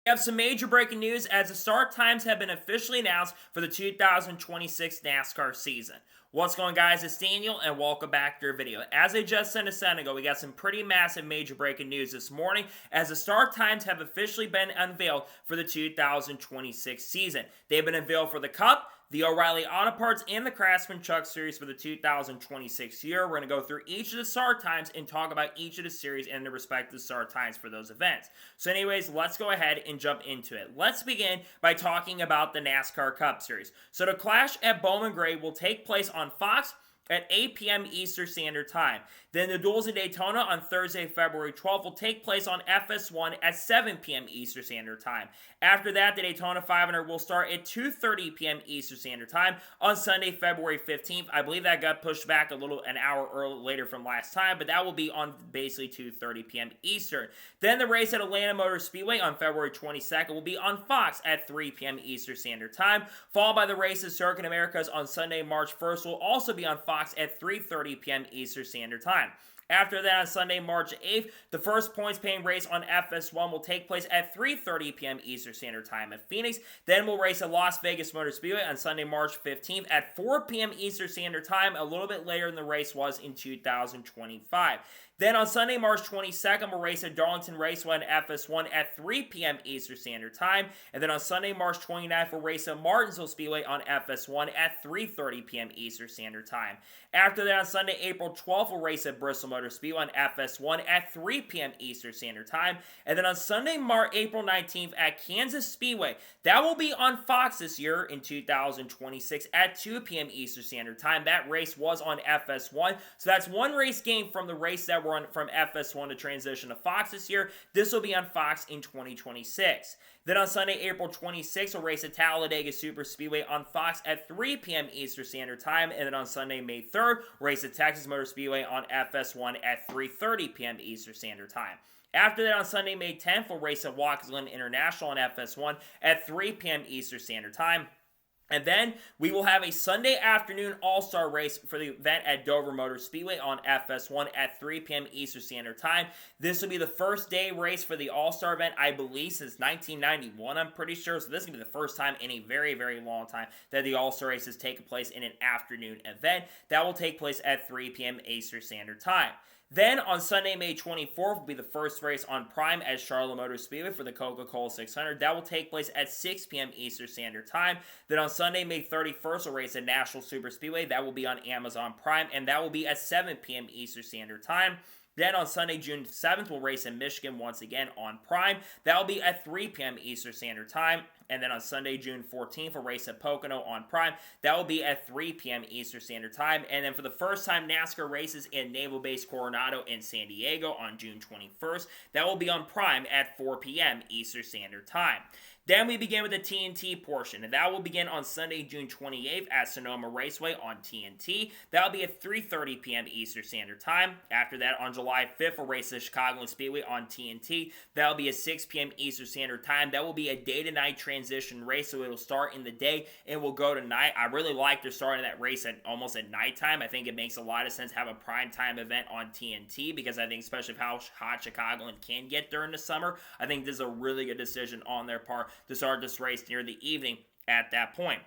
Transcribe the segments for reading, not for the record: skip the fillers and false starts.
We have some major breaking news as the start times have been officially announced for the 2026 NASCAR season. What's going on, guys? It's Daniel and welcome back to your video. As I just said a second ago, we got some pretty massive major breaking news this morning as the start times have officially been unveiled for the 2026 season. They've been unveiled for the Cup, the O'Reilly Auto Parts, and the Craftsman Truck Series for the 2026 year. We're going to go through each of the start times and talk about each of the series and the respective start times for those events. So anyways, let's go ahead and jump into it. Let's begin by talking about the NASCAR Cup Series. So the Clash at Bowman Gray will take place on Fox at 8 p.m. Eastern Standard Time. Then the Duels at Daytona on Thursday, February 12th will take place on FS1 at 7 p.m. Eastern Standard Time. After that, the Daytona 500 will start at 2:30 p.m. Eastern Standard Time on Sunday, February 15th. I believe that got pushed back an hour later from last time, but that will be on basically 2:30 p.m. Eastern. Then the race at Atlanta Motor Speedway on February 22nd will be on Fox at 3 p.m. Eastern Standard Time, followed by the race at Circuit Americas on Sunday, March 1st will also be on Fox at 3:30 p.m. Eastern Standard Time. After that, on Sunday, March 8th, the first points-paying race on FS1 will take place at 3:30 p.m. Eastern Standard Time at Phoenix. Then we'll race at Las Vegas Motor Speedway on Sunday, March 15th at 4 p.m. Eastern Standard Time, a little bit later than the race was in 2025. Then on Sunday, March 22nd, we'll race at Darlington Raceway on FS1 at 3 p.m. Eastern Standard Time. And then on Sunday, March 29th, we'll race at Martinsville Speedway on FS1 at 3:30 p.m. Eastern Standard Time. After that, on Sunday, April 12th, we'll race at Bristol Motor Speedway on FS1 at 3 p.m. Eastern Standard Time. And then on Sunday, April 19th at Kansas Speedway, that will be on Fox this year in 2026 at 2 p.m. Eastern Standard Time. That race was on FS1, so that's one race game from the race that were on from FS1 to transition to Fox this year. This will be on Fox in 2026. Then on Sunday, April 26th, we'll race at Talladega Super Speedway on Fox at 3 p.m. Eastern Standard Time. And then on Sunday, May 3rd, we'll race at Texas Motor Speedway on FS1 at 3:30 p.m. Eastern Standard Time. After that, on Sunday, May 10th, we'll race at Watkins Glen International on FS1 at 3 p.m. Eastern Standard Time. And then we will have a Sunday afternoon all-star race for the event at Dover Motor Speedway on FS1 at 3 p.m. Eastern Standard Time. This will be the first day race for the all-star event, I believe, since 1991, I'm pretty sure. So this is going to be the first time in a very, very long time that the all-star race has taken place in an afternoon event. That will take place at 3 p.m. Eastern Standard Time. Then on Sunday, May 24th, will be the first race on Prime at Charlotte Motor Speedway for the Coca-Cola 600. That will take place at 6 p.m. Eastern Standard Time. Then on Sunday, May 31st, we'll race at National Super Speedway. That will be on Amazon Prime, and that will be at 7 p.m. Eastern Standard Time. Then on Sunday, June 7th, we'll race in Michigan once again on Prime. That will be at 3 p.m. Eastern Standard Time. And then on Sunday, June 14th, we'll race at Pocono on Prime. That will be at 3 p.m. Eastern Standard Time. And then for the first time, NASCAR races in Naval Base Coronado in San Diego on June 21st. That will be on Prime at 4 p.m. Eastern Standard Time. Then we begin with the TNT portion, and that will begin on Sunday, June 28th at Sonoma Raceway on TNT. That will be at 3:30 p.m. Eastern Standard Time. After that, on July 5th, we'll race at Chicagoland Speedway on TNT. That will be at 6 p.m. Eastern Standard Time. That will be a day-to-night transition race, so it will start in the day and will go to night. I really like they're starting that race almost at nighttime. I think it makes a lot of sense to have a primetime event on TNT because I think especially how hot Chicagoland can get during the summer, I think this is a really good decision on their part to start this race near the evening at that point.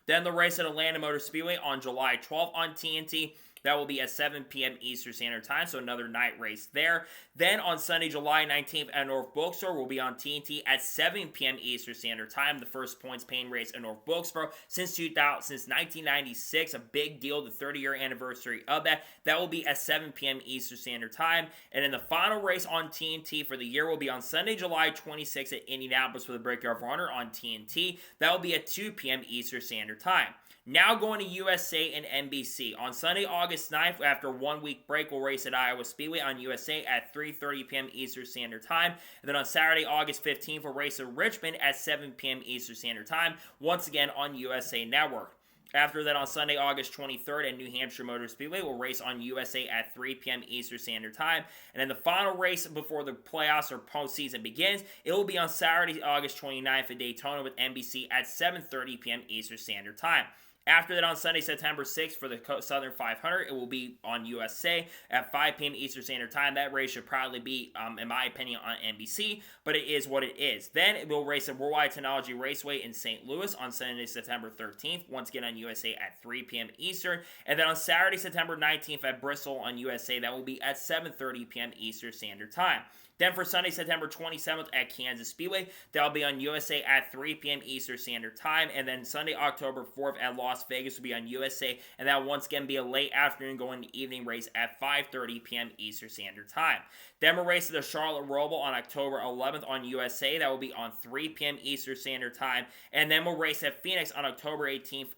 Then the race at Atlanta Motor Speedway on July 12th on TNT. That will be at 7 p.m. Eastern Standard Time, so another night race there. Then on Sunday, July 19th at North Wilkesboro, we'll be on TNT at 7 p.m. Eastern Standard Time, the first points-paying race at North Wilkesboro since 1996, a big deal, the 30-year anniversary of that. That will be at 7 p.m. Eastern Standard Time. And then the final race on TNT for the year will be on Sunday, July 26th at Indianapolis for the Brickyard Runner on TNT. That will be at 2 p.m. Eastern Standard Time. Now going to USA and NBC. On Sunday, August 9th, after 1 week break, we'll race at Iowa Speedway on USA at 3:30 p.m. Eastern Standard Time. And then on Saturday, August 15th, we'll race at Richmond at 7 p.m. Eastern Standard Time, once again on USA Network. After that, on Sunday, August 23rd at New Hampshire Motor Speedway, we'll race on USA at 3 p.m. Eastern Standard Time. And then the final race before the playoffs or postseason begins, it will be on Saturday, August 29th at Daytona with NBC at 7:30 p.m. Eastern Standard Time. After that, on Sunday, September 6th, for the Southern 500, it will be on USA at 5 p.m. Eastern Standard Time. That race should probably be, in my opinion, on NBC, but it is what it is. Then it will race at Worldwide Technology Raceway in St. Louis on Sunday, September 13th, once again on USA at 3 p.m. Eastern. And then on Saturday, September 19th at Bristol on USA, that will be at 7:30 p.m. Eastern Standard Time. Then for Sunday, September 27th at Kansas Speedway, that'll be on USA at 3 p.m. Eastern Standard Time. And then Sunday, October 4th at Las Vegas will be on USA, and that will once again be a late afternoon going to evening race at 5:30 p.m. Eastern Standard Time. Then we'll race at the Charlotte Roval on October 11th on USA. That will be on 3 p.m. Eastern Standard Time. And then we'll race at Phoenix on October 18th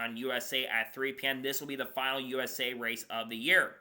on USA at 3 p.m. This will be the final USA race of the year.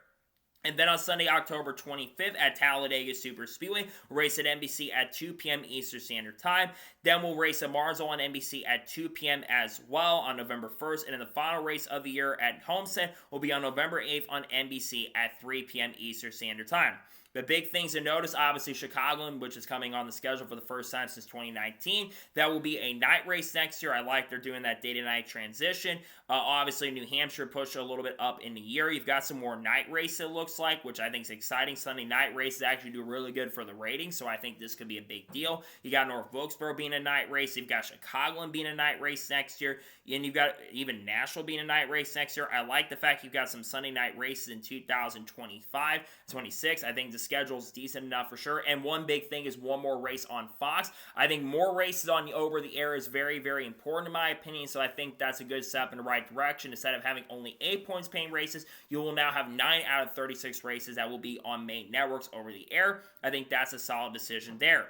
And then on Sunday, October 25th at Talladega Superspeedway, we'll race at NBC at 2 p.m. Eastern Standard Time. Then we'll race at Martinsville on NBC at 2 p.m. as well on November 1st. And then the final race of the year at Homestead will be on November 8th on NBC at 3 p.m. Eastern Standard Time. The big things to notice, obviously, Chicagoland, which is coming on the schedule for the first time since 2019. That will be a night race next year. I like they're doing that day-to-night transition. Obviously, New Hampshire pushed a little bit up in the year. You've got some more night race, it looks like, which I think is exciting. Sunday night races actually do really good for the ratings, so I think this could be a big deal. You got North Wilkesboro being a night race. You've got Chicagoland being a night race next year. And you've got even Nashville being a night race next year. I like the fact you've got some Sunday night races in 2025, 26. I think the schedule's decent enough for sure. And one big thing is one more race on Fox. I think more races on the over-the-air is very, very important in my opinion. So I think that's a good step in the right direction. Instead of having only 8 points paying races, you will now have 9 out of 36 races that will be on main networks over the air. I think that's a solid decision there.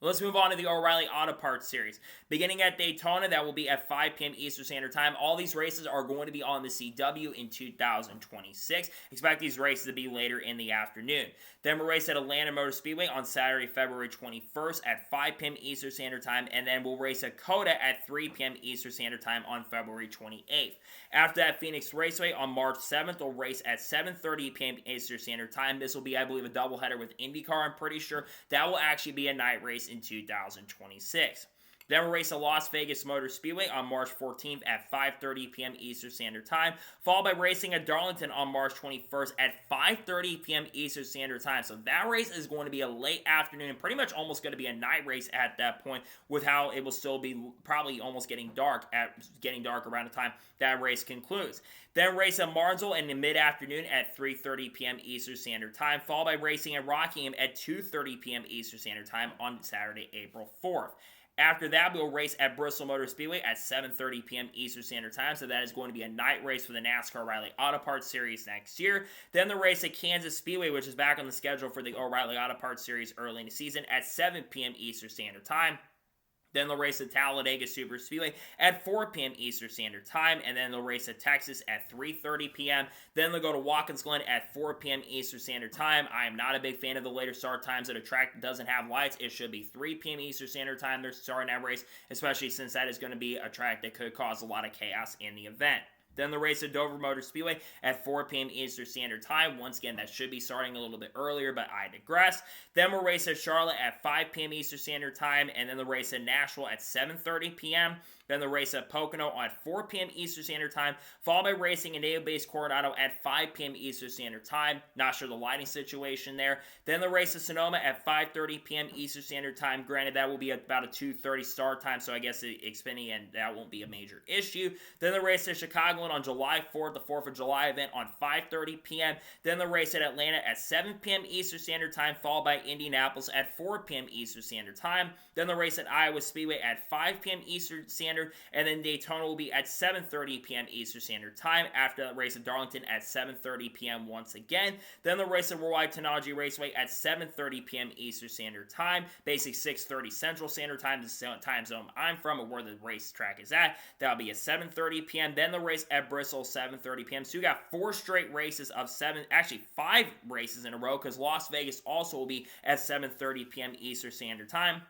Let's move on to the O'Reilly Auto Parts Series. Beginning at Daytona, that will be at 5 p.m. Eastern Standard Time. All these races are going to be on the CW in 2026. Expect these races to be later in the afternoon. Then we'll race at Atlanta Motor Speedway on Saturday, February 21st at 5 p.m. Eastern Standard Time. And then we'll race at COTA at 3 p.m. Eastern Standard Time on February 28th. After that, Phoenix Raceway on March 7th will race at 7:30 p.m. Eastern Standard Time. This will be, I believe, a doubleheader with IndyCar. I'm pretty sure that will actually be a night race in 2026. Then we'll race at Las Vegas Motor Speedway on March 14th at 5:30 p.m. Eastern Standard Time, followed by racing at Darlington on March 21st at 5:30 p.m. Eastern Standard Time. So that race is going to be a late afternoon and pretty much almost going to be a night race at that point, with how it will still be probably almost getting dark around the time that race concludes. Then race at Martinsville in the mid-afternoon at 3:30 p.m. Eastern Standard Time, followed by racing at Rockingham at 2:30 p.m. Eastern Standard Time on Saturday, April 4th. After that, we'll race at Bristol Motor Speedway at 7:30 p.m. Eastern Standard Time, so that is going to be a night race for the NASCAR O'Reilly Auto Parts Series next year. Then the race at Kansas Speedway, which is back on the schedule for the O'Reilly Auto Parts Series early in the season, at 7 p.m. Eastern Standard Time. Then they'll race at Talladega Superspeedway at 4 p.m. Eastern Standard Time, and then they'll race at Texas at 3:30 p.m. Then they'll go to Watkins Glen at 4 p.m. Eastern Standard Time. I am not a big fan of the later start times at a track that doesn't have lights. It should be 3 p.m. Eastern Standard Time. They're starting that race, especially since that is going to be a track that could cause a lot of chaos in the event. Then the race at Dover Motor Speedway at 4 p.m. Eastern Standard Time. Once again, that should be starting a little bit earlier, but I digress. Then we'll race at Charlotte at 5 p.m. Eastern Standard Time, and then the race at Nashville at 7:30 p.m. Then the race at Pocono at 4 p.m. Eastern Standard Time, followed by racing in naval-based Coronado at 5 p.m. Eastern Standard Time. Not sure the lighting situation there. Then the race at Sonoma at 5:30 p.m. Eastern Standard Time. Granted, that will be about a 2:30 start time, so I guess the Xfinity and that won't be a major issue. Then the race at Chicagoland on July 4th, the 4th of July event on 5:30 p.m. Then the race at Atlanta at 7 p.m. Eastern Standard Time, followed by Indianapolis at 4 p.m. Eastern Standard Time. Then the race at Iowa Speedway at 5 p.m. Eastern Standard, and then Daytona will be at 7:30 p.m. Eastern Standard Time. After that race at Darlington at 7:30 p.m. once again. Then the race at Worldwide Technology Raceway at 7:30 p.m. Eastern Standard Time. Basically 6:30 Central Standard Time, the time zone I'm from, or where the racetrack is at. That'll be at 7:30 p.m. Then the race at Bristol, 7:30 p.m. So you got 4 straight races of 5 races in a row, because Las Vegas also will be at 7:30 p.m. Eastern Standard Time.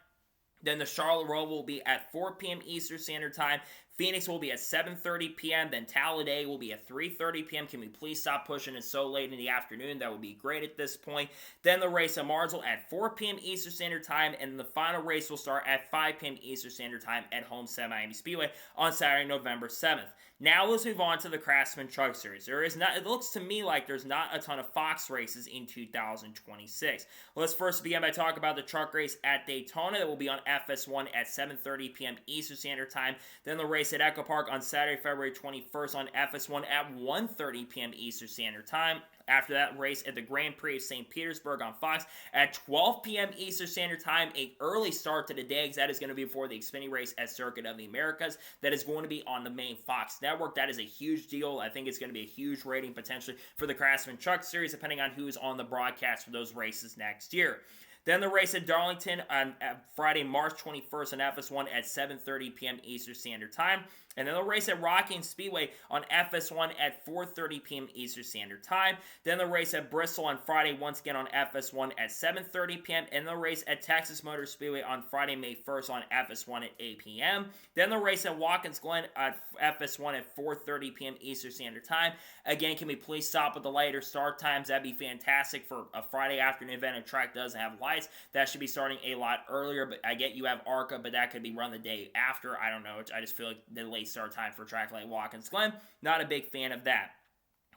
Then the Charlotte Roval will be at 4 p.m. Eastern Standard Time. Phoenix will be at 7:30 p.m. Then Talladega will be at 3:30 p.m. Can we please stop pushing it so late in the afternoon? That would be great at this point. Then the race at Martinsville at 4 p.m. Eastern Standard Time, and the final race will start at 5 p.m. Eastern Standard Time at Homestead Miami Speedway on Saturday, November 7th. Now let's move on to the Craftsman Truck Series. It looks to me like there's not a ton of Fox races in 2026. Let's first begin by talking about the truck race at Daytona that will be on FS1 at 7:30 p.m. Eastern Standard Time. Then the race at Echo Park on Saturday, February 21st on FS1 at 1:30 p.m. Eastern Standard Time. After that, race at the Grand Prix of St. Petersburg on Fox at 12 p.m. Eastern Standard Time. An early start to the day, because that is going to be before the Xfinity race at Circuit of the Americas. That is going to be on the main Fox network. That is a huge deal. I think it's going to be a huge rating potentially for the Craftsman Truck Series, depending on who's on the broadcast for those races next year. Then the race at Darlington on Friday, March 21st on FS1 at 7:30 p.m. Eastern Standard Time. And then the race at Rocking Speedway on FS1 at 4:30 p.m. Eastern Standard Time. Then the race at Bristol on Friday, once again on FS1 at 7:30 p.m. And the race at Texas Motor Speedway on Friday, May 1st on FS1 at 8 p.m. Then the race at Watkins Glen at FS1 at 4:30 p.m. Eastern Standard Time. Again, can we please stop with the later start times? That'd be fantastic for a Friday afternoon event. A track does have lights. That should be starting a lot earlier, but I get you have ARCA, but that could be run the day after. I don't know. I just feel like the late start time for a track like Watkins Glen. Not a big fan of that.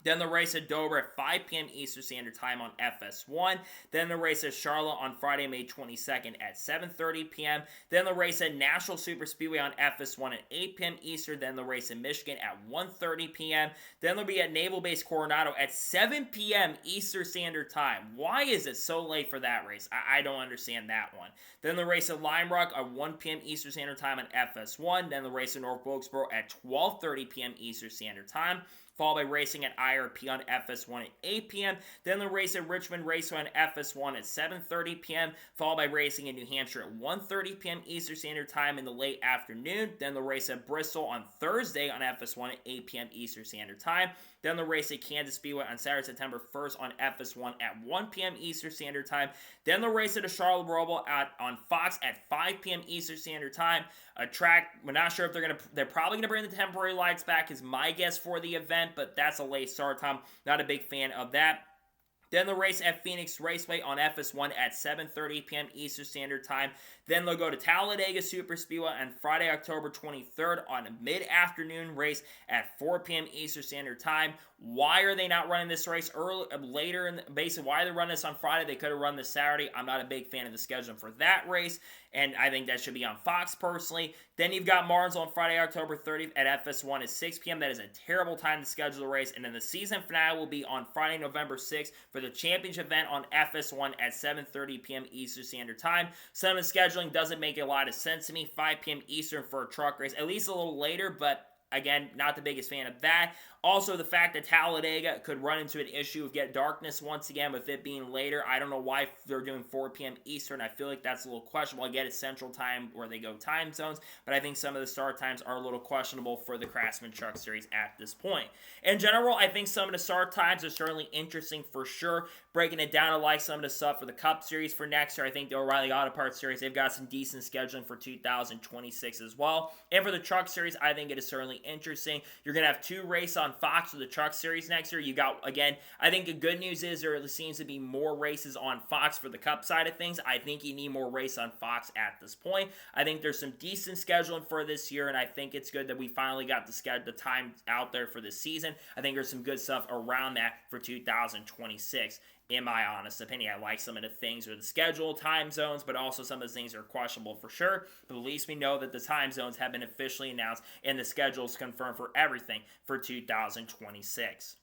Then the race at Dover at 5 p.m. Eastern Standard Time on FS1. Then the race at Charlotte on Friday, May 22nd at 7:30 p.m. Then the race at Nashville Super Speedway on FS1 at 8 p.m. Eastern. Then the race in Michigan at 1:30 p.m. Then there'll be at Naval Base Coronado at 7 p.m. Eastern Standard Time. Why is it so late for that race? I don't understand that one. Then the race at Lime Rock at 1 p.m. Eastern Standard Time on FS1. Then the race at North Wilkesboro at 12:30 p.m. Eastern Standard Time, followed by racing at IRP on FS1 at 8 p.m. Then the race at Richmond Raceway on FS1 at 7:30 p.m., followed by racing in New Hampshire at 1:30 p.m. Eastern Standard Time in the late afternoon. Then the race at Bristol on Thursday on FS1 at 8 p.m. Eastern Standard Time. Then the race at Kansas Speedway on Saturday, September 1st on FS1 at 1 p.m. Eastern Standard Time. Then the race at the Charlotte Roval on Fox at 5 p.m. Eastern Standard Time. A track, we're not sure if they're probably going to bring the temporary lights back is my guess for the event, but that's a late start time. Not a big fan of that. Then the race at Phoenix Raceway on FS1 at 7:30 p.m. Eastern Standard Time. Then they'll go to Talladega Super Speedway on Friday, October 23rd on a mid-afternoon race at 4 p.m. Eastern Standard Time. Why are they not running this race later? Basically, why are they running this on Friday? They could have run this Saturday. I'm not a big fan of the scheduling for that race, and I think that should be on Fox personally. Then you've got Martinsville on Friday, October 30th at FS1 at 6 p.m. That is a terrible time to schedule the race. And then the season finale will be on Friday, November 6th for the championship event on FS1 at 7:30 p.m. Eastern Standard Time. Some of the scheduling doesn't make a lot of sense to me. 5 p.m. Eastern for a truck race, at least a little later, but again, not the biggest fan of that. Also, the fact that Talladega could run into an issue of get darkness once again with it being later. I don't know why they're doing 4 p.m. Eastern. I feel like that's a little questionable. I get it's Central Time where they go time zones, but I think some of the start times are a little questionable for the Craftsman Truck Series at this point. In general, I think some of the start times are certainly interesting for sure. Breaking it down, I like some of the stuff for the Cup Series for next year. I think the O'Reilly Auto Parts Series, they've got some decent scheduling for 2026 as well. And for the Truck Series, I think it is certainly interesting. You're going to have 2 races on Fox for the Truck Series next year. You got, again, I think the good news is there seems to be more races on Fox for the Cup side of things. I think you need more race on Fox at this point. I think there's some decent scheduling for this year, and I think it's good that we finally got the time out there for this season. I think there's some good stuff around that for 2026. In my honest opinion, I like some of the things with the schedule, time zones, but also some of the things are questionable for sure. But at least we know that the time zones have been officially announced and the schedules confirmed for everything for 2026.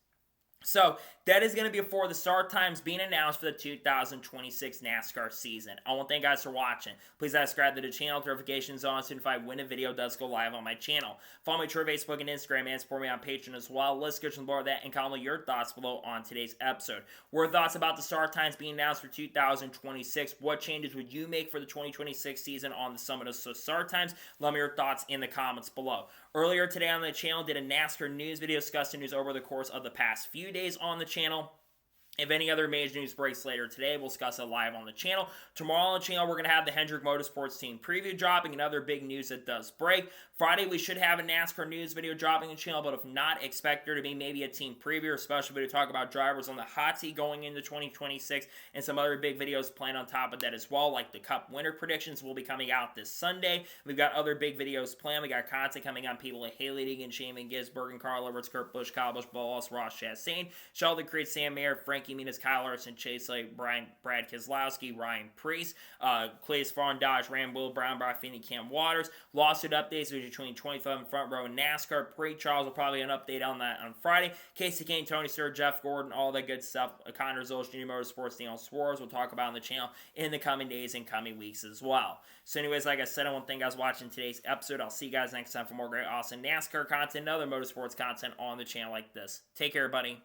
So, that is going to be before the start times being announced for the 2026 NASCAR season. I want to thank you guys for watching. Please subscribe to the channel, notifications on, so if when a video does go live on my channel. Follow me on Twitter, Facebook, and Instagram, and support me on Patreon as well. Let's get to more of that and comment your thoughts below on today's episode. What are thoughts about the start times being announced for 2026? What changes would you make for the 2026 season on some of the start times? Let me know your thoughts in the comments below. Earlier today on the channel, did a NASCAR news video discussing news over the course of the past few days on the channel. If any other major news breaks later today, we'll discuss it live on the channel. Tomorrow on the channel, we're going to have the Hendrick Motorsports team preview dropping and other big news that does break. Friday, we should have a NASCAR news video dropping on the channel, but if not, expect there to be maybe a team preview or special video talk about drivers on the hot seat going into 2026 and some other big videos planned on top of that as well, like the Cup winner predictions will be coming out this Sunday. We've got other big videos planned. We got content coming on people like Haley Deegan, Shaman Gisbergen, Carl Edwards, Kurt Busch, Kyle Busch, Bolas, Ross Chastain, Sheldon Creed, Sam Mayer, Frankie Muniz, Kyle Larson, Chase Lake, Brad Keselowski, Ryan Preece, Clay's Farn, Dodge, Ram, Will Brown, Brian Finney, Cam Waters. Lawsuit updates between 25 and front row and NASCAR. Pre-Charles will probably have an update on that on Friday. Casey Kane, Tony Stewart, Jeff Gordon, all that good stuff. Connor Zolch, Junior Motorsports, Daniel Suarez we'll talk about on the channel in the coming days and coming weeks as well. So anyways, like I said, I want to thank you guys for watching today's episode. I'll see you guys next time for more great, awesome NASCAR content and other motorsports content on the channel like this. Take care, buddy.